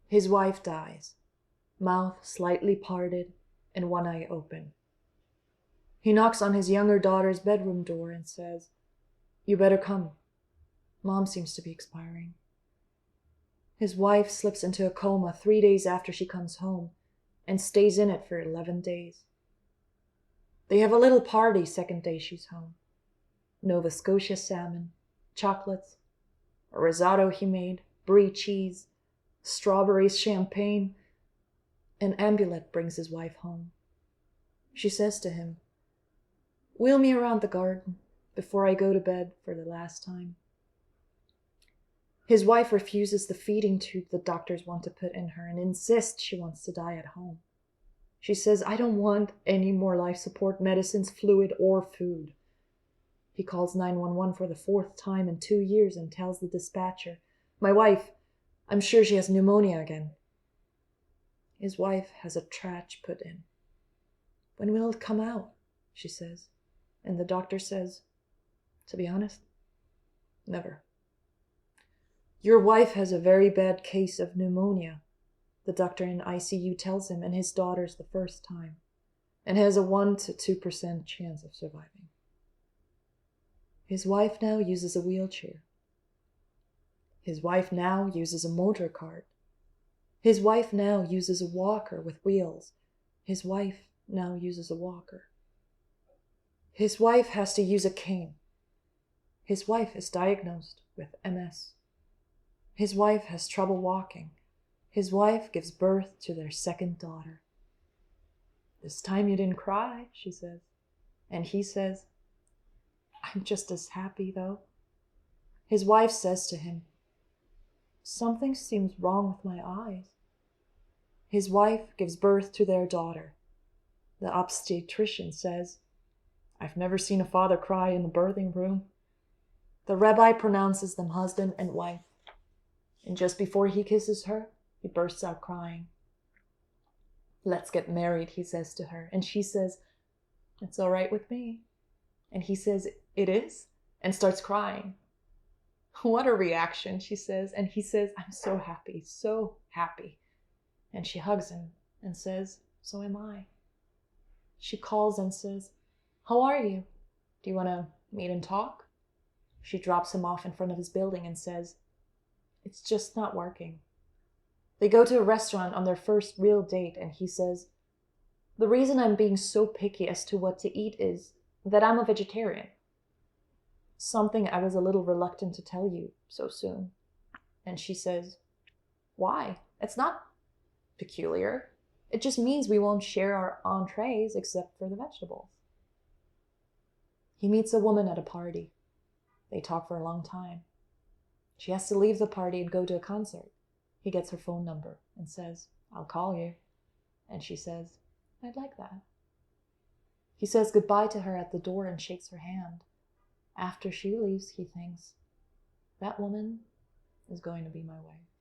His wife dies, mouth slightly parted and one eye open. He knocks on his younger daughter's bedroom door and says, "You better come. Mom seems to be expiring." His wife slips into a coma 3 days after she comes home and stays in it for 11 days. They have a little party second day she's home. Nova Scotia salmon, chocolates, a risotto he made, brie cheese, strawberries, champagne. An ambulette brings his wife home. She says to him, "Wheel me around the garden before I go to bed for the last time." His wife refuses the feeding tube the doctors want to put in her and insists she wants to die at home. She says, "I don't want any more life support medicines, fluid, or food." He calls 911 for the 4th time in 2 years and tells the dispatcher, "My wife, I'm sure she has pneumonia again." His wife has a trach put in. "When will it come out?" she says. And the doctor says, "To be honest, never." "Your wife has a very bad case of pneumonia," the doctor in ICU tells him, and his daughter's the 1st time, and has a 1 to 2% chance of surviving. His wife now uses a wheelchair. His wife now uses a motor cart. His wife now uses a walker with wheels. His wife now uses a walker. His wife has to use a cane. His wife is diagnosed with MS. His wife has trouble walking. His wife gives birth to their 2nd daughter. "This time you didn't cry," she says. And he says, "I'm just as happy, though." His wife says to him, "Something seems wrong with my eyes." His wife gives birth to their daughter. The obstetrician says, "I've never seen a father cry in the birthing room." The rabbi pronounces them husband and wife. And just before he kisses her, he bursts out crying. "Let's get married," he says to her. And she says, "It's all right with me." And he says, "It is," and starts crying. "What a reaction," she says. And he says, "I'm so happy, so happy." And she hugs him and says, "So am I." She calls and says, "How are you? Do you want to meet and talk?" She drops him off in front of his building and says, "It's just not working." They go to a restaurant on their first real date, and he says, "The reason I'm being so picky as to what to eat is that I'm a vegetarian. Something I was a little reluctant to tell you so soon." And she says, "Why? It's not peculiar. It just means we won't share our entrees except for the vegetables." He meets a woman at a party. They talk for a long time. She has to leave the party and go to a concert. He gets her phone number and says, "I'll call you." And she says, "I'd like that." He says goodbye to her at the door and shakes her hand. After she leaves, he thinks, "That woman is going to be my wife."